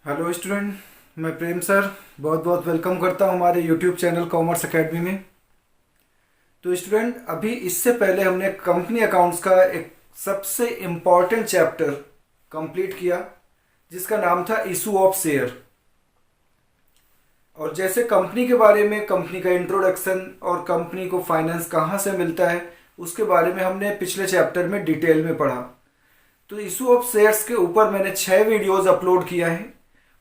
Hello student, मैं प्रेम sir बहुत बहुत वेलकम करता हूँ हमारे यूट्यूब चैनल कॉमर्स एकेडमी में। तो स्टूडेंट, अभी इससे पहले हमने कंपनी अकाउंट्स का एक सबसे इम्पॉर्टेंट चैप्टर कंप्लीट किया जिसका नाम था इशू ऑफ शेयर। और जैसे कंपनी के बारे में, कंपनी का इंट्रोडक्शन और कंपनी को फाइनेंस कहाँ से मिलता है उसके बारे में हमने पिछले चैप्टर में डिटेल में पढ़ा। तो इशू ऑफ शेयर्स के ऊपर मैंने 6 वीडियोज़ अपलोड किया है।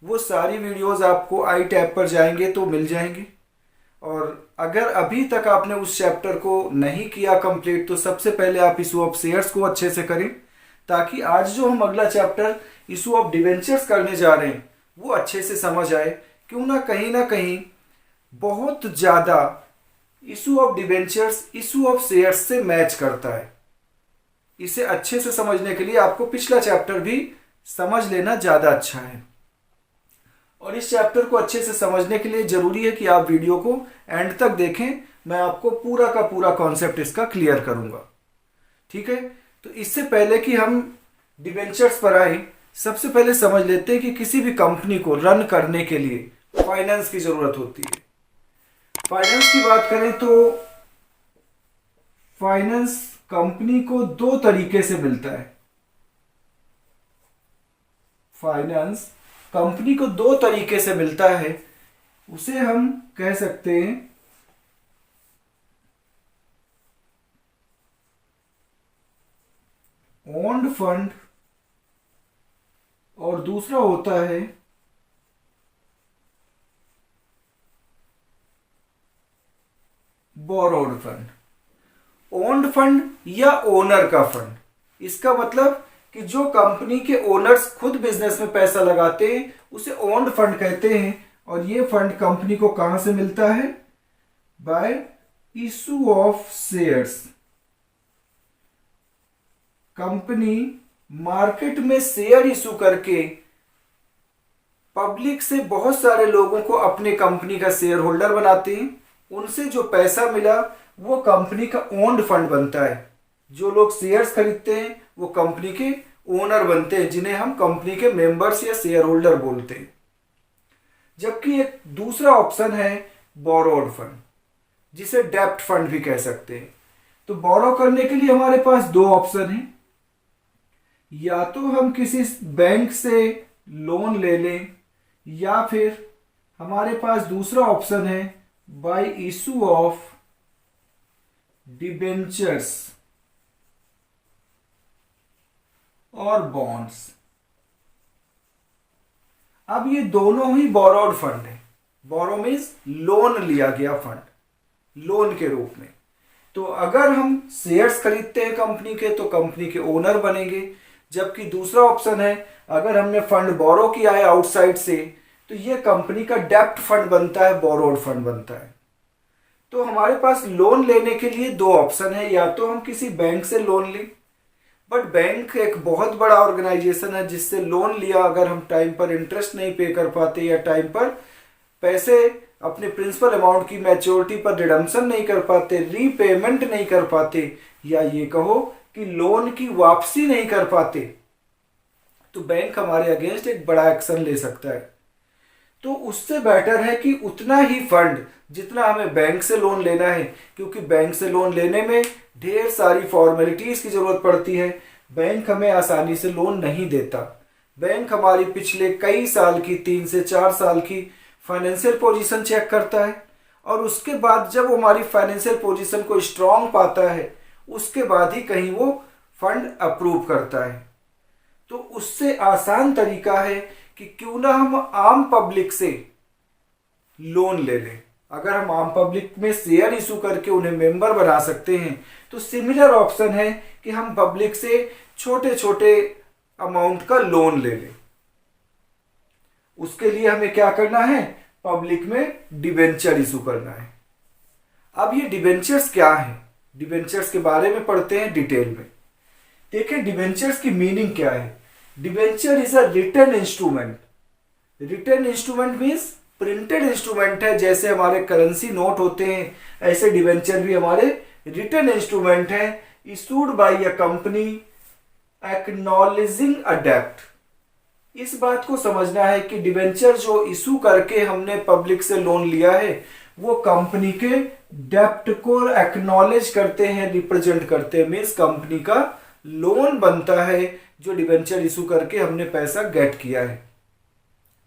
वो सारी वीडियोस आपको आई टैब पर जाएंगे तो मिल जाएंगे। और अगर अभी तक आपने उस चैप्टर को नहीं किया कंप्लीट तो सबसे पहले आप इशू ऑफ शेयर्स को अच्छे से करें, ताकि आज जो हम अगला चैप्टर इशू ऑफ डिवेंचर्स करने जा रहे हैं वो अच्छे से समझ आए। क्यों ना कहीं बहुत ज़्यादा issue of debentures issue of shares से मैच करता है। इसे अच्छे से समझने के लिए आपको पिछला चैप्टर भी समझ लेना ज़्यादा अच्छा है। और इस चैप्टर को अच्छे से समझने के लिए ज़रूरी है कि आप वीडियो को एंड तक देखें। मैं आपको पूरा का पूरा कॉन्सेप्ट इसका क्लियर करूंगा। ठीक है, तो इससे पहले कि हम डिबेंचर्स पर आए, सबसे पहले समझ लेते हैं कि किसी भी कंपनी को रन करने के लिए फाइनेंस की ज़रूरत होती है। फाइनेंस की बात करें तो फाइनेंस कंपनी को दो तरीके से मिलता है। फाइनेंस कंपनी को दो तरीके से मिलता है। उसे हम कह सकते हैं ओन्ड फंड और दूसरा होता है बोरोड फंड। ओन्ड फंड या ओनर का फंड, इसका मतलब कि जो कंपनी के ओनर्स खुद बिजनेस में पैसा लगाते हैं उसे ओन्ड फंड कहते हैं। और ये फंड कंपनी को कहां से मिलता है? Bye issue of shares. Company market में शेयर इशू करके पब्लिक से बहुत सारे लोगों को अपने कंपनी का शेयर होल्डर बनाते हैं। उनसे जो पैसा मिला वो कंपनी का ओन्ड फंड बनता है। जो लोग शेयर्स खरीदते हैं वो कंपनी के ओनर बनते हैं, जिन्हें हम कंपनी के मेंबर्स या शेयर होल्डर बोलते हैं। जबकि एक दूसरा ऑप्शन है बोरोड फंड, जिसे डेप्ट फंड भी कह सकते हैं। तो बोरो करने के लिए हमारे पास दो ऑप्शन हैं। या तो हम किसी बैंक से लोन ले लें, या फिर हमारे पास दूसरा ऑप्शन है बाय इशू ऑफ डिबेंचर्स और बॉन्ड्स। अब ये दोनों ही बोरोड फंड है। बोरो मीन्स लोन लिया गया फंड, लोन के रूप में। तो अगर हम शेयर्स खरीदते हैं कंपनी के तो कंपनी के ओनर बनेंगे। जबकि दूसरा ऑप्शन है, अगर हमने फंड बोरो किया है आउटसाइड से तो ये कंपनी का डेप्ट फंड बनता है, बोरोड फंड बनता है। तो हमारे पास लोन लेने के लिए दो ऑप्शन है। या तो हम किसी बैंक से लोन लें, बट बैंक एक बहुत बड़ा ऑर्गेनाइजेशन है जिससे लोन लिया अगर हम टाइम पर इंटरेस्ट नहीं पे कर पाते या टाइम पर पैसे अपने प्रिंसिपल अमाउंट की मैच्योरिटी पर रिडम्पशन नहीं कर पाते, रीपेमेंट नहीं कर पाते, या ये कहो कि लोन की वापसी नहीं कर पाते, तो बैंक हमारे अगेंस्ट एक बड़ा एक्शन ले सकता है। तो उससे बेटर है कि उतना ही फंड जितना हमें बैंक से लोन लेना है, क्योंकि बैंक से लोन लेने में ढेर सारी फॉर्मेलिटीज की जरूरत पड़ती है। बैंक हमें आसानी से लोन नहीं देता। बैंक हमारी पिछले कई साल की, 3 से 4 साल की फाइनेंशियल पोजीशन चेक करता है, और उसके बाद जब वो हमारी फाइनेंशियल पोजीशन को स्ट्रांग पाता है उसके बाद ही कहीं वो फंड अप्रूव करता है। तो उससे आसान तरीका है कि क्यों ना हम आम पब्लिक से लोन ले लें। अगर हम आम पब्लिक में शेयर इशू करके उन्हें मेंबर बना सकते हैं तो सिमिलर ऑप्शन है कि हम पब्लिक से छोटे छोटे अमाउंट का लोन ले लें। उसके लिए हमें क्या करना है? पब्लिक में डिबेंचर इशू करना है। अब ये डिबेंचर्स क्या है, डिबेंचर्स के बारे में पढ़ते हैं डिटेल में। देखिए डिबेंचर्स की मीनिंग क्या है। Debenture is a written instrument. Written instrument means printed instrument है। जैसे हमारे करेंसी नोट होते हैं, ऐसे डिबेंचर भी हमारे रिटन इंस्ट्रूमेंट है, issued by a company acknowledging a डेप्ट। इस बात को समझना है कि डिबेंचर जो इशू करके हमने पब्लिक से लोन लिया है वो कंपनी के डेप्ट को एक्नॉलेज करते हैं, रिप्रेजेंट करते हैं, मीन्स कंपनी का लोन बनता है जो डिबेंचर इशू करके हमने पैसा गेट किया है।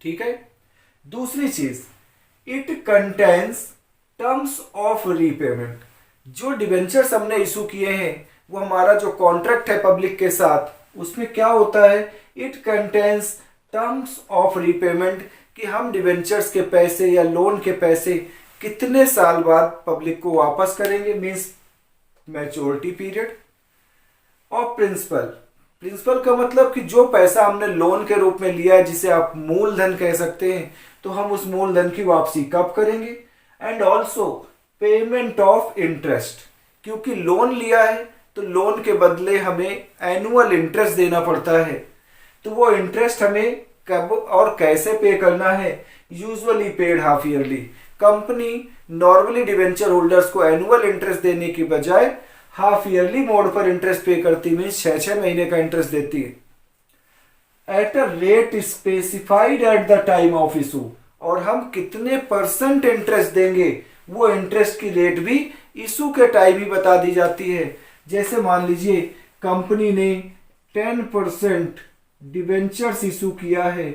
ठीक है। दूसरी चीज, it contains terms of repayment. जो डिबेंचर्स हमने इशू किए हैं वो हमारा जो कॉन्ट्रैक्ट है पब्लिक के साथ उसमें क्या होता है, it contains terms of repayment कि हम डिबेंचर्स के पैसे या लोन के पैसे कितने साल बाद पब्लिक को वापस करेंगे, मीन्स मैच्योरिटी पीरियड। और प्रिंसिपल, प्रिंसिपल का मतलब कि जो पैसा हमने लोन के रूप में लिया है जिसे आप मूलधन कह सकते हैं, तो हम उस मूलधन की वापसी कब करेंगे। And also payment of interest, क्योंकि लोन लिया है तो लोन के बदले हमें एनुअल इंटरेस्ट देना पड़ता है, तो वो इंटरेस्ट हमें कब और कैसे पे करना है, usually paid half yearly. Company normally debenture holders को एनुअल इंटरेस्ट देने की बजाय हाफ ईयरली मोड पर इंटरेस्ट पे करती, मीन्स 6-6 महीने का इंटरेस्ट देती है at a rate specified at the time of issue. और हम कितने परसेंट इंटरेस्ट देंगे वो इंटरेस्ट की रेट भी इशू के टाइम ही बता दी जाती है। जैसे मान लीजिए कंपनी ने 10% डिवेंचर्स इशू किया है,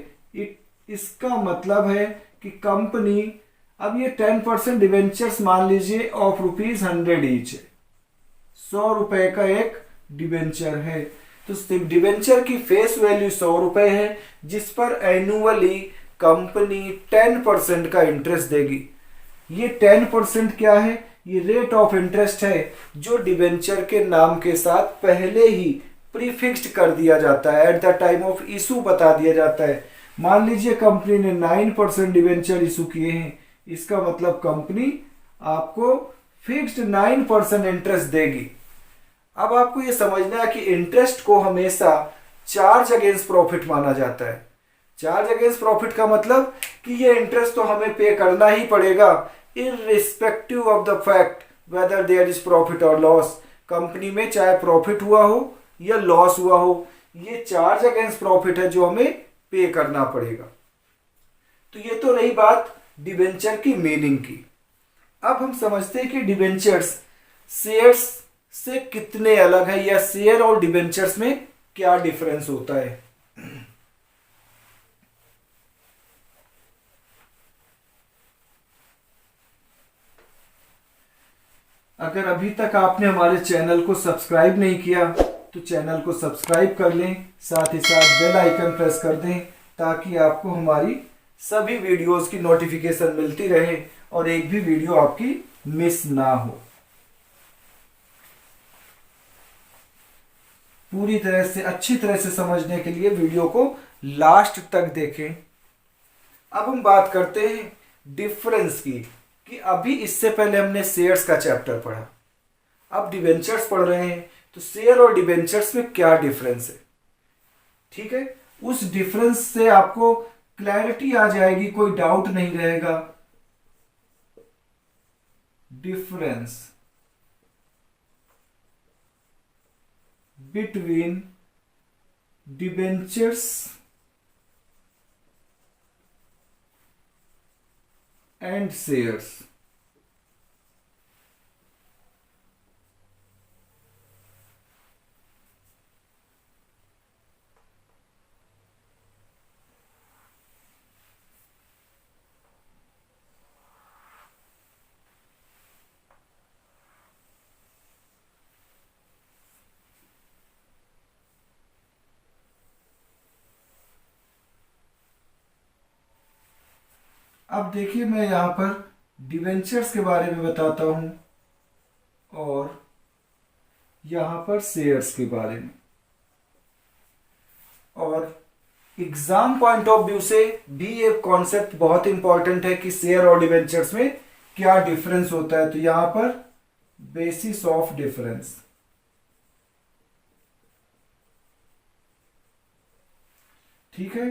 इसका मतलब है कि कंपनी, अब ये 10% डिवेंचर्स मान लीजिए ऑफ ₹100 ईच है, 100 रुपए का एक डिवेंचर है, तो डिवेंचर की फेस वैल्यू 100 रुपए है जिस पर एनुअली कंपनी 10% का इंटरेस्ट देगी। ये 10% क्या है, ये रेट ऑफ इंटरेस्ट है जो डिवेंचर के नाम के साथ पहले ही प्रीफिक्स्ड कर दिया जाता है, at the time of issue बता दिया जाता है। मान लीजिए कंपनी ने 9% डिवेंचर इशू किए हैं, इसका मतलब कंपनी आपको फिक्स्ड 9% इंटरेस्ट देगी। अब आपको ये समझना है कि इंटरेस्ट को हमेशा चार्ज अगेंस्ट प्रॉफिट माना जाता है। चार्ज अगेंस्ट प्रॉफिट का मतलब कि ये इंटरेस्ट तो हमें पे करना ही पड़ेगा irrespective of the fact whether there is profit और लॉस। कंपनी में चाहे प्रॉफिट हुआ हो या लॉस हुआ हो, ये चार्ज अगेंस्ट प्रॉफिट है जो हमें पे करना पड़ेगा। तो ये तो रही बात डिवेंचर की मीनिंग की। अब हम समझते हैं कि डिवेंचर्स शेयर्स से कितने अलग है या शेयर और डिवेंचर्स में क्या डिफरेंस होता है। अगर अभी तक आपने हमारे चैनल को सब्सक्राइब नहीं किया तो चैनल को सब्सक्राइब कर लें, साथ ही साथ बेल आइकन प्रेस कर दें ताकि आपको हमारी सभी वीडियोस की नोटिफिकेशन मिलती रहे और एक भी वीडियो आपकी मिस ना हो। पूरी तरह से अच्छी तरह से समझने के लिए वीडियो को लास्ट तक देखें। अब हम बात करते हैं डिफरेंस की, कि अभी इससे पहले हमने शेयर्स का चैप्टर पढ़ा, अब डिवेंचर्स पढ़ रहे हैं, तो शेयर और डिवेंचर्स में क्या डिफरेंस है। ठीक है, उस डिफरेंस से आपको क्लैरिटी आ जाएगी, कोई डाउट नहीं रहेगा। Difference between debentures and shares. अब देखिए मैं यहां पर डिवेंचर्स के बारे में बताता हूं और यहां पर शेयर्स के बारे में, और एग्जाम पॉइंट ऑफ व्यू से भी एक कॉन्सेप्ट बहुत इंपॉर्टेंट है कि शेयर और डिवेंचर्स में क्या डिफरेंस होता है। तो यहां पर बेसिस ऑफ डिफरेंस, ठीक है।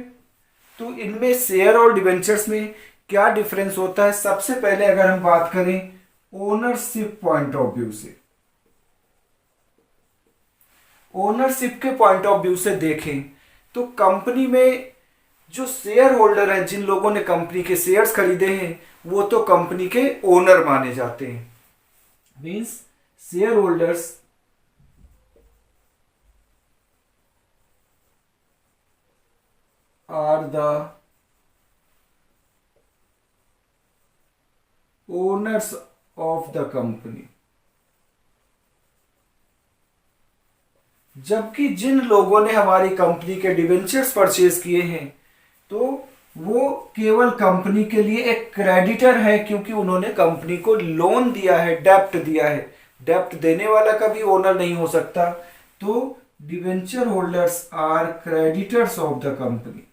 तो इनमें शेयर और डिवेंचर्स में क्या डिफरेंस होता है, सबसे पहले अगर हम बात करें ओनरशिप पॉइंट ऑफ व्यू से, ओनरशिप के पॉइंट ऑफ व्यू से देखें तो कंपनी में जो शेयर होल्डर हैं, जिन लोगों ने कंपनी के शेयर्स खरीदे हैं, वो तो कंपनी के ओनर माने जाते हैं। Means shareholders are the owners of the company. जबकि जिन लोगों ने हमारी कंपनी के डिवेंचर्स परचेज किए हैं, तो वो केवल कंपनी के लिए एक क्रेडिटर है, क्योंकि उन्होंने कंपनी को लोन दिया है, डेप्ट दिया है। डेप्ट देने वाला कभी ओनर नहीं हो सकता। तो debenture holders are creditors of the company.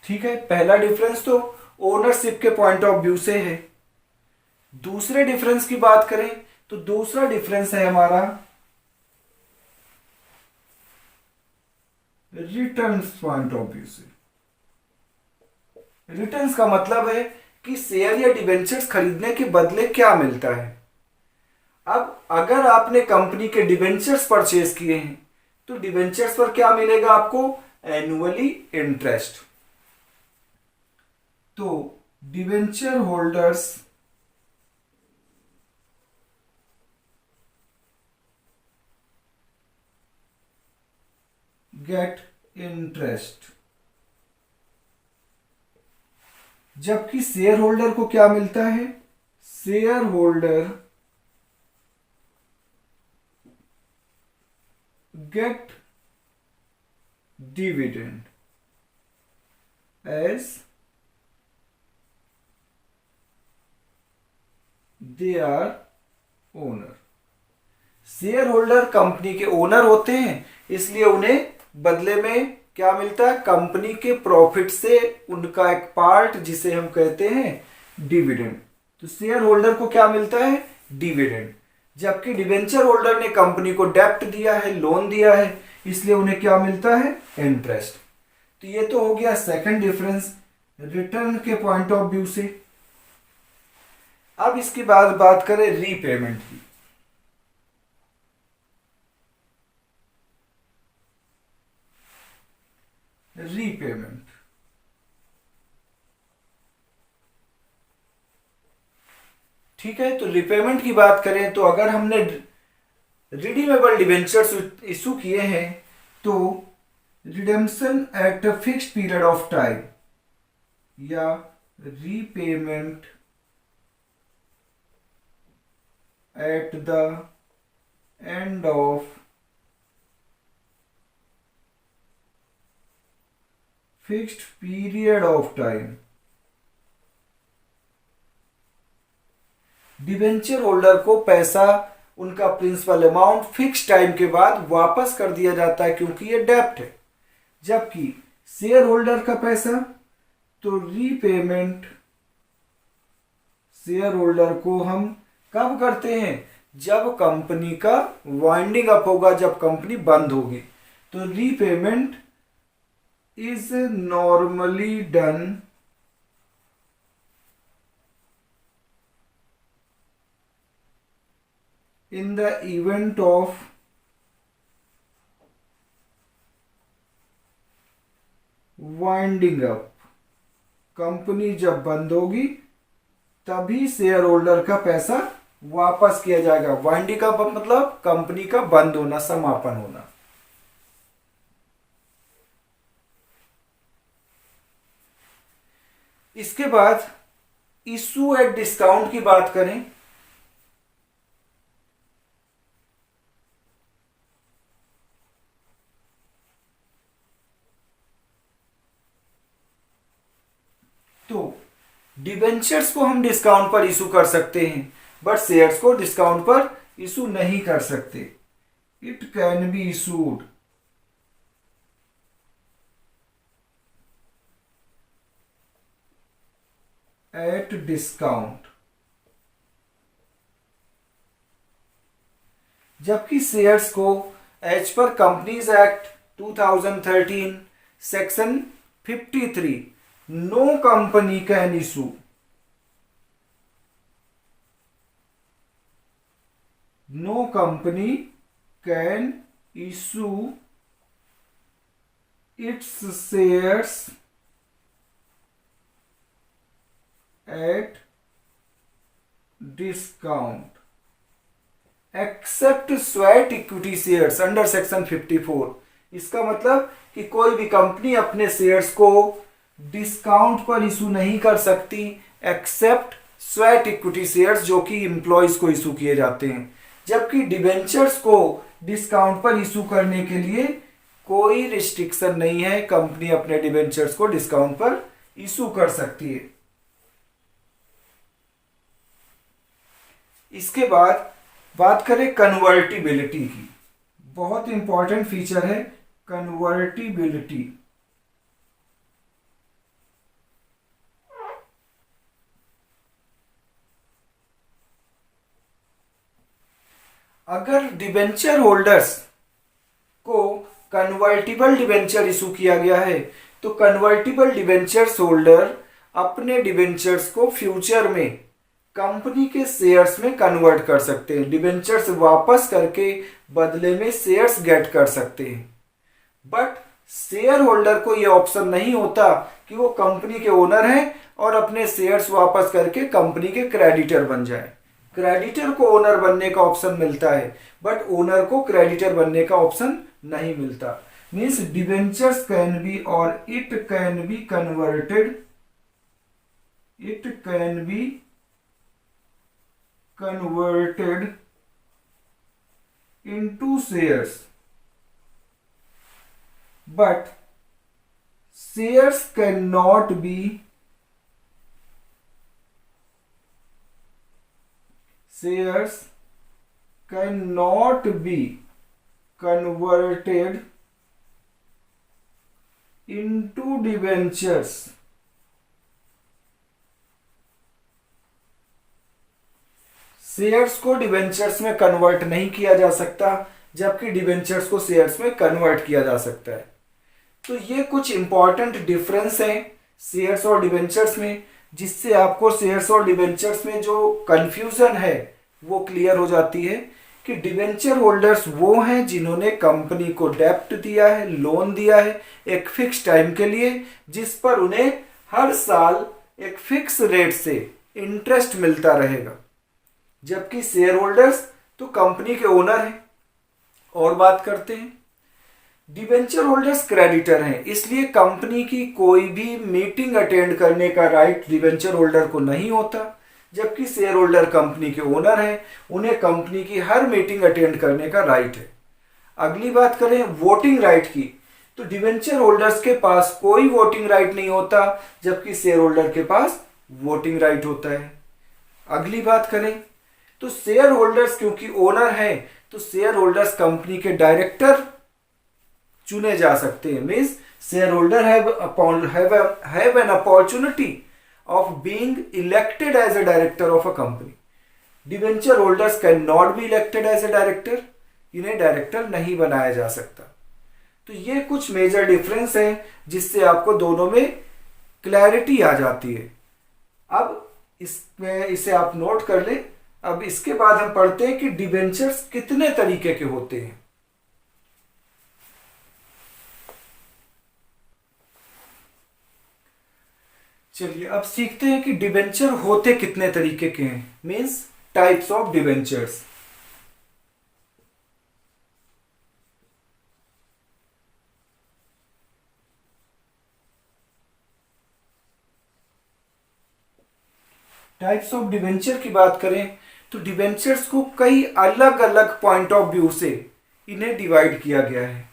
ठीक है, पहला डिफरेंस तो ओनरशिप के पॉइंट ऑफ व्यू से है। दूसरे डिफरेंस की बात करें तो दूसरा डिफरेंस है हमारा रिटर्न्स पॉइंट ऑफ व्यू से। रिटर्न्स का मतलब है कि शेयर या डिवेंचर्स खरीदने के बदले क्या मिलता है। अब अगर आपने कंपनी के डिवेंचर्स परचेज किए हैं, तो डिवेंचर्स पर क्या मिलेगा आपको? Annually interest. तो डिवेंचर होल्डर्स गेट इंटरेस्ट, जबकि शेयर होल्डर को क्या मिलता है? Share holder get dividend as they are owner. Share holder company के ओनर होते हैं, इसलिए उन्हें बदले में क्या मिलता है? कंपनी के प्रॉफिट से उनका एक पार्ट, जिसे हम कहते हैं डिविडेंड। तो शेयर होल्डर को क्या मिलता है? डिविडेंड। जबकि डिवेंचर होल्डर ने कंपनी को डेप्ट दिया है, लोन दिया है, इसलिए उन्हें क्या मिलता है? इंटरेस्ट। तो ये तो हो गया सेकंड डिफरेंस रिटर्न के पॉइंट ऑफ व्यू से। अब इसके बाद बात करें रीपेमेंट की। रीपेमेंट, ठीक है। तो रीपेमेंट की बात करें तो अगर हमने रिडीमेबल डिवेंचर्स इशू किए हैं, तो redemption at a fixed period of time या repayment at the end of fixed period of time, debenture holder को पैसा, उनका प्रिंसिपल अमाउंट फिक्स टाइम के बाद वापस कर दिया जाता है, क्योंकि ये डेप्ट है। जबकि शेयर होल्डर का पैसा, तो रीपेमेंट शेयर होल्डर को हम कब करते हैं? जब कंपनी का वाइंडिंग अप होगा, जब कंपनी बंद होगी। तो repayment is normally done in the event of winding up. Company जब बंद होगी तभी शेयर होल्डर का पैसा वापस किया जाएगा। वाइंडिंग अप मतलब कंपनी का बंद होना, समापन होना। इसके बाद इशू एट डिस्काउंट की बात करें तो डिवेंचर्स को हम डिस्काउंट पर इशू कर सकते हैं, बट शेयर्स को डिस्काउंट पर इशू नहीं कर सकते। It can be issued at discount, जबकि शेयर्स को as per companies act 2013 section 53, no company can issue. No company can issue its shares at discount except sweat equity shares under section 54। इसका मतलब कि कोई भी कंपनी अपने shares को discount पर इशू नहीं कर सकती एक्सेप्ट स्वेट इक्विटी शेयर्स जो कि एम्प्लॉयज को इशू किए जाते हैं, जबकि डिबेंचर्स को डिस्काउंट पर इशू करने के लिए कोई रिस्ट्रिक्शन नहीं है, कंपनी अपने डिबेंचर्स को डिस्काउंट पर इशू कर सकती है। इसके बाद बात करें कन्वर्टिबिलिटी की, बहुत इंपॉर्टेंट फीचर है कन्वर्टिबिलिटी। अगर डिबेंचर होल्डर्स को कन्वर्टिबल डिबेंचर इशू किया गया है तो कन्वर्टिबल डिबेंचर्स होल्डर अपने डिबेंचर्स को फ्यूचर में कंपनी के शेयर्स में कन्वर्ट कर सकते हैं, डिबेंचर्स वापस करके बदले में शेयर्स गेट कर सकते हैं। बट शेयर होल्डर को यह ऑप्शन नहीं होता कि वो कंपनी के ओनर हैं और अपने शेयर्स वापस करके कंपनी के क्रेडिटर बन जाए। क्रेडिटर को ओनर बनने का ऑप्शन मिलता है बट ओनर को क्रेडिटर बनने का ऑप्शन नहीं मिलता। मीन्स डिबेंचर्स कैन बी और it can be converted, it can B converted into shares, but shares cannot be converted into debentures shares को डिबेंचर्स में कन्वर्ट नहीं किया जा सकता जबकि डिबेंचर्स को शेयर्स में कन्वर्ट किया जा सकता है। तो ये कुछ इंपॉर्टेंट डिफरेंस हैं शेयर्स और डिबेंचर्स में, जिससे आपको शेयर्स और डिबेंचर्स में जो कंफ्यूजन है वो क्लियर हो जाती है कि डिबेंचर होल्डर्स वो हैं जिन्होंने कंपनी को डेप्ट दिया है, लोन दिया है एक फिक्स टाइम के लिए, जिस पर उन्हें हर साल एक फिक्स रेट से इंटरेस्ट मिलता रहेगा, जबकि शेयर होल्डर्स तो कंपनी के ओनर हैं। और बात करते हैं डिबेंचर होल्डर्स क्रेडिटर हैं, इसलिए कंपनी की कोई भी मीटिंग अटेंड करने का राइट डिबेंचर होल्डर को नहीं होता, जबकि शेयर होल्डर कंपनी के ओनर हैं, उन्हें कंपनी की हर मीटिंग अटेंड करने का राइट है। अगली बात करें वोटिंग राइट की, तो डिबेंचर होल्डर्स के पास कोई वोटिंग राइट नहीं होता जबकि शेयर होल्डर के पास वोटिंग राइट होता है। अगली बात करें तो शेयर होल्डर्स क्योंकि ओनर हैं तो शेयर होल्डर्स कंपनी के डायरेक्टर चुने जा सकते हैं। Means share holder have an opportunity of being elected as a director of a company. Debenture holders can not be elected as a director, इन्हें director नहीं बनाया जा सकता। तो ये कुछ मेजर डिफरेंस हैं जिससे आपको दोनों में क्लैरिटी आ जाती है। अब इसमें इसे आप नोट कर लें। अब इसके बाद हम पढ़ते हैं कि डिबेंचर्स कितने तरीके के होते हैं। चलिए अब सीखते हैं कि डिबेंचर होते कितने तरीके के हैं, means types of debentures. Types of debenture की बात करें तो डिबेंचर्स को कई अलग अलग पॉइंट ऑफ व्यू से इन्हें डिवाइड किया गया है।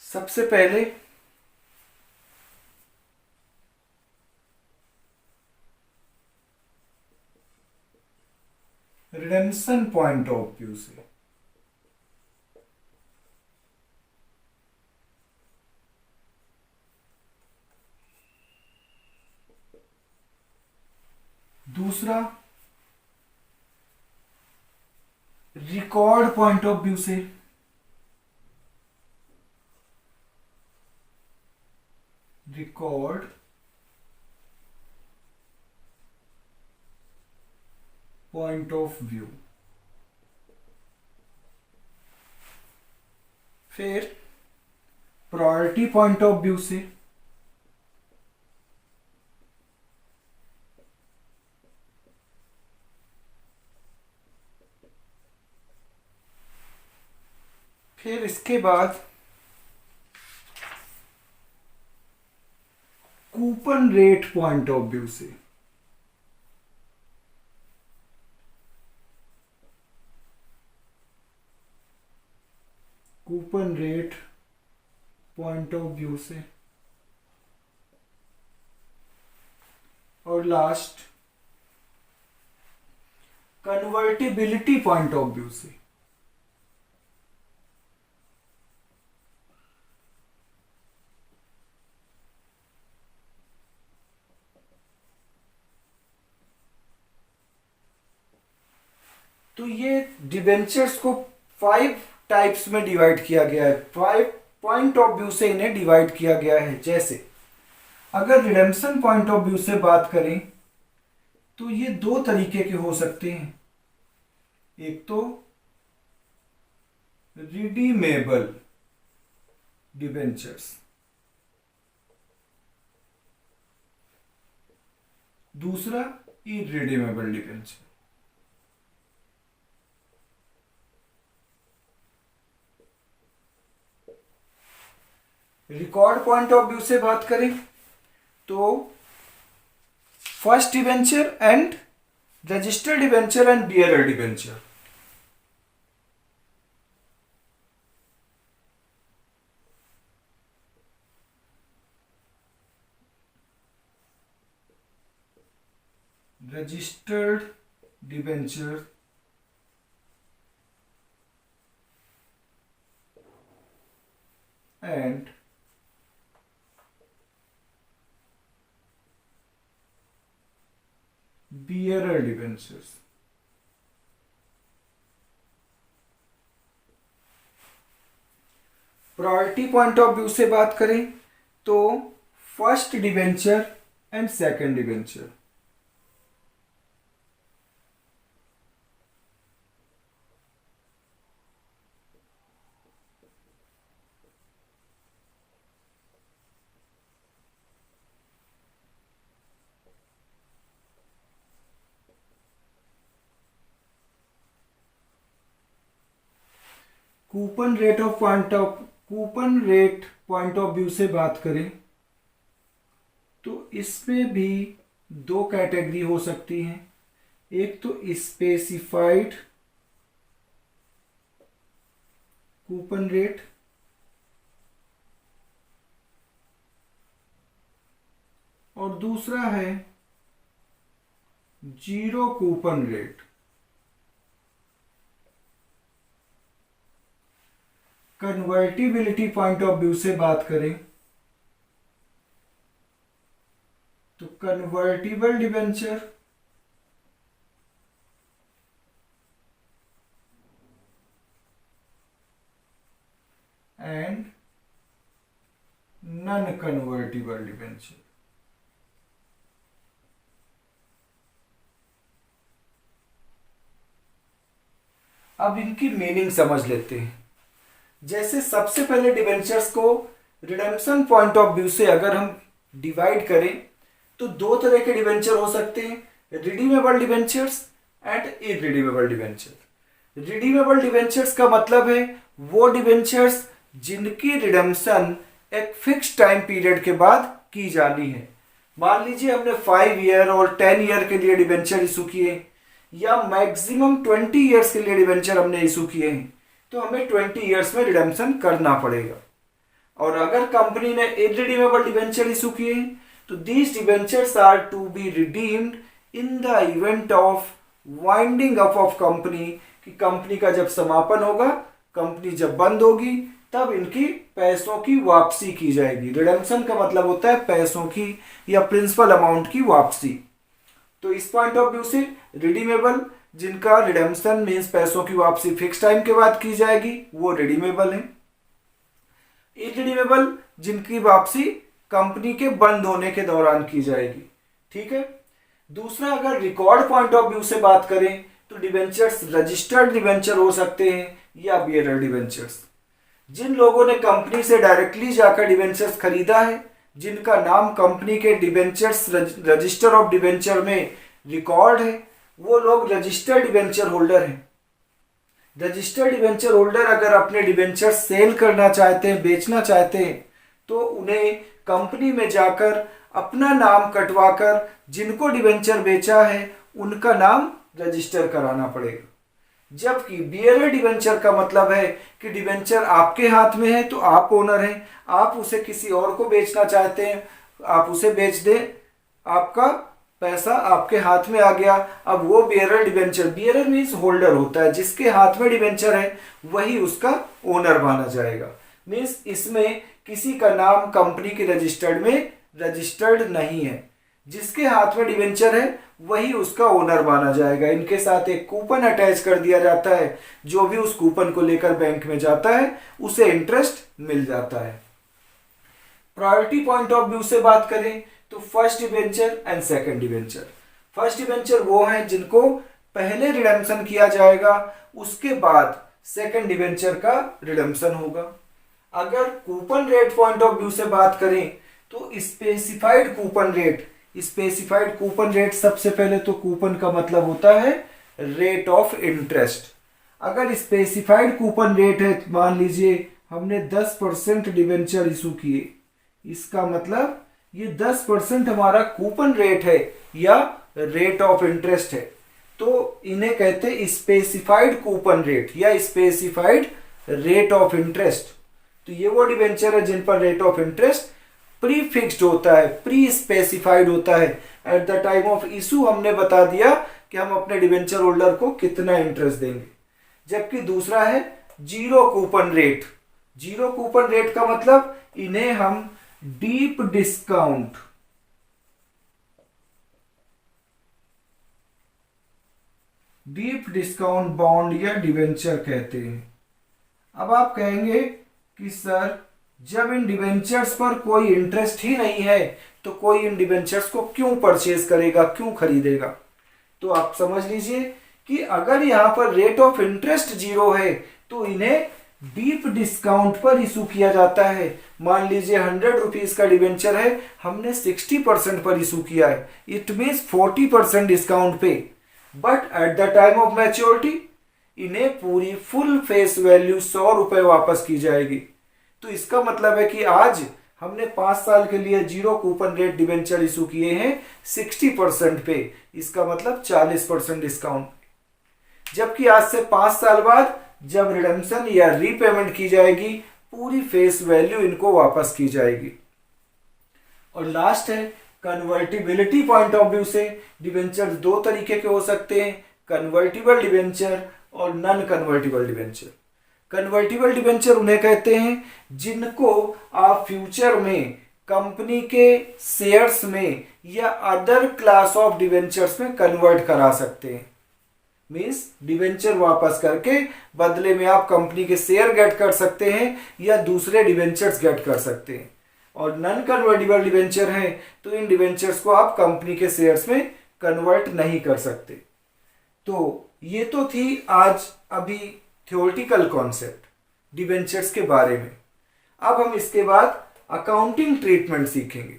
सबसे पहले रिडेम्पशन पॉइंट ऑफ व्यू से। दूसरा रिकॉर्ड पॉइंट ऑफ व्यू से, रिकॉर्ड पॉइंट ऑफ व्यू। फिर प्रायोरिटी पॉइंट ऑफ व्यू से, फिर इसके बाद coupon rate point of view से, coupon rate point of view से, और last convertibility point of view से। तो ये डिबेंचर्स को 5 टाइप्स में डिवाइड किया गया है, 5 पॉइंट ऑफ व्यू से इन्हें डिवाइड किया गया है। जैसे अगर रिडेम्पशन पॉइंट ऑफ व्यू से बात करें तो ये 2 तरीके के हो सकते हैं। एक तो रिडीमेबल डिबेंचर्स, दूसरा irredeemable debenture. Record point of view से बात करें तो first debenture and registered debenture and bearer debenture. Registered debenture and bearer debentures. Priority point of view से बात करें तो first debenture and second debenture. Coupon rate point of view से बात करें तो इसमें भी 2 कैटेगरी हो सकती हैं। एक तो स्पेसिफाइड कूपन रेट और दूसरा है zero coupon rate. Convertibility point of view से बात करें तो convertible debenture and non convertible debenture. अब इनकी मीनिंग समझ लेते हैं। जैसे सबसे पहले डिबेंचर्स को रिडेम्पशन पॉइंट ऑफ व्यू से अगर हम डिवाइड करें तो 2 तरह के डिबेंचर हो सकते हैं, redeemable debentures and irredeemable debenture. Redeemable debentures का मतलब है वो डिबेंचर्स जिनकी रिडेम्पशन एक फिक्स टाइम पीरियड के बाद की जानी है। मान लीजिए हमने 5 ईयर और 10 ईयर के लिए डिबेंचर इशू किए या मैक्सिमम 20 ईयर्स के लिए डिबेंचर हमने इशू किए हैं तो हमें 20 ईयर्स में रिडेम्पशन करना पड़ेगा। और अगर कंपनी ने इरिडीमेबल डिबेंचर इशू किए तो these debentures are to be redeemed in the event of winding up of company, कि कंपनी का जब समापन होगा, कंपनी जब बंद होगी तब इनकी पैसों की वापसी की जाएगी। रिडेम्पशन का मतलब होता है पैसों की या प्रिंसिपल अमाउंट की वापसी। तो इस पॉइंट ऑफ व्यू से रिडीमेबल जिनका रिडेम्पशन मीन्स पैसों की वापसी फिक्स टाइम के बाद की जाएगी वो रिडीमेबल है। इरिडीमेबल जिनकी वापसी कंपनी के बंद होने के दौरान की जाएगी। ठीक है। दूसरा, अगर रिकॉर्ड पॉइंट ऑफ व्यू से बात करें तो डिवेंचर्स रजिस्टर्ड डिवेंचर हो सकते हैं या बियरर डिवेंचर्स। जिन लोगों ने कंपनी से डायरेक्टली जाकर डिवेंचर्स खरीदा है, जिनका नाम कंपनी के डिवेंचर्स रजिस्टर ऑफ डिवेंचर में रिकॉर्ड है, वो लोग रजिस्टर्ड डिवेंचर होल्डर हैं। रजिस्टर्ड डिवेंचर होल्डर अगर अपने डिवेंचर सेल करना चाहते हैं, बेचना चाहते हैं, तो उन्हें कंपनी में जाकर अपना नाम कटवाकर जिनको डिवेंचर बेचा है उनका नाम रजिस्टर कराना पड़ेगा। जबकि बियरर डिवेंचर का मतलब है कि डिवेंचर आपके हाथ में है तो आप ओनर हैं, आप उसे किसी और को बेचना चाहते हैं, आप उसे बेच दें, आपका पैसा आपके हाथ में आ गया। अब वो bearer debenture, bearer means holder होता है, जिसके हाथ में डिवेंचर है वही उसका ओनर माना जाएगा। मीन्स इसमें किसी का नाम कंपनी के रजिस्टर्ड में रजिस्टर्ड नहीं है, जिसके हाथ में डिवेंचर है वही उसका ओनर माना जाएगा। इनके साथ एक कूपन अटैच कर दिया जाता है, जो भी उस कूपन को लेकर बैंक में जाता है उसे इंटरेस्ट मिल जाता है। प्रायोरिटी पॉइंट ऑफ व्यू से बात करें तो first debenture and second debenture. First debenture वो हैं जिनको पहले रिडेम्पशन किया जाएगा, उसके बाद सेकंड डिवेंचर का रिडेम्पशन होगा। अगर coupon rate point of view से बात करें तो specified coupon rate, specified coupon rate सबसे पहले तो कूपन का मतलब होता है रेट ऑफ इंटरेस्ट। अगर स्पेसिफाइड कूपन रेट है, मान लीजिए हमने 10% डिवेंचर इशू किए, इसका मतलब ये 10% हमारा कूपन रेट है या रेट ऑफ इंटरेस्ट है, तो इन्हें कहते हैं स्पेसिफाइड कूपन रेट या स्पेसिफाइड रेट ऑफ इंटरेस्ट। तो ये वो डिवेंचर है जिन पर rate of interest pre fixed होता है, प्री स्पेसिफाइड होता है। At the time of issue हमने बता दिया कि हम अपने डिवेंचर होल्डर को कितना इंटरेस्ट देंगे। जबकि दूसरा है zero coupon rate. Zero coupon rate का मतलब इन्हें हम डीप डिस्काउंट बॉन्ड या डिवेंचर कहते हैं। अब आप कहेंगे कि सर जब इन डिवेंचर्स पर कोई इंटरेस्ट ही नहीं है तो कोई इन डिवेंचर्स को क्यों परचेज करेगा, क्यों खरीदेगा? तो आप समझ लीजिए कि अगर यहां पर रेट ऑफ इंटरेस्ट जीरो है तो इन्हें डीप डिस्काउंट पर इशू किया जाता है। मान लीजिए 100 रुपीज का डिवेंचर है, हमने 60% पर इशू किया है, इट मीन्स 40% डिस्काउंट पे। But at the time of maturity इन्हें पूरी फुल फेस वैल्यू 100 रुपए वापस की जाएगी। तो इसका मतलब है कि आज हमने 5 साल के लिए zero coupon rate debenture issue किए हैं 60% पे, इसका मतलब 40% डिस्काउंट। जबकि आज से 5 साल बाद जब रिडेम्पशन या रीपेमेंट की जाएगी पूरी फेस वैल्यू इनको वापस की जाएगी। और लास्ट है कन्वर्टिबिलिटी पॉइंट ऑफ व्यू से डिवेंचर दो तरीके के हो सकते हैं, कन्वर्टिबल डिवेंचर और non convertible debenture. Convertible debenture उन्हें कहते हैं जिनको आप फ्यूचर में कंपनी के शेयर्स में या अदर क्लास ऑफ डिवेंचर्स में कन्वर्ट करा सकते हैं। मींस डिवेंचर वापस करके बदले में आप कंपनी के शेयर गेट कर सकते हैं या दूसरे डिवेंचर्स गेट कर सकते हैं। और नॉन कन्वर्टिबल डिवेंचर है तो इन डिवेंचर्स को आप कंपनी के शेयर्स में कन्वर्ट नहीं कर सकते। तो ये तो थी आज अभी थ्योरेटिकल कॉन्सेप्ट डिवेंचर्स के बारे में। अब हम इसके बाद अकाउंटिंग ट्रीटमेंट सीखेंगे।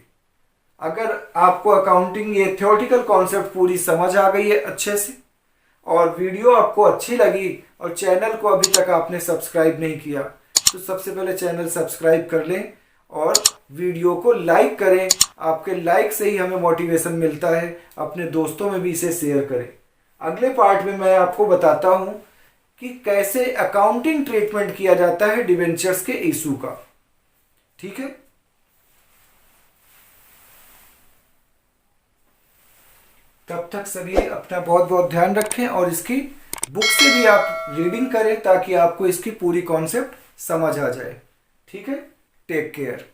अगर आपको अकाउंटिंग ये थ्योरेटिकल कॉन्सेप्ट पूरी समझ आ गई है अच्छे से और वीडियो आपको अच्छी लगी और चैनल को अभी तक आपने सब्सक्राइब नहीं किया तो सबसे पहले चैनल सब्सक्राइब कर लें और वीडियो को लाइक करें। आपके लाइक से ही हमें मोटिवेशन मिलता है, अपने दोस्तों में भी इसे शेयर करें। अगले पार्ट में मैं आपको बताता हूं कि कैसे अकाउंटिंग ट्रीटमेंट किया जाता है डिवेंचर्स के इशू का। ठीक है, तब तक सभी अपना बहुत बहुत ध्यान रखें और इसकी बुक से भी आप रीडिंग करें ताकि आपको इसकी पूरी कॉन्सेप्ट समझ आ जाए। ठीक है, टेक केयर।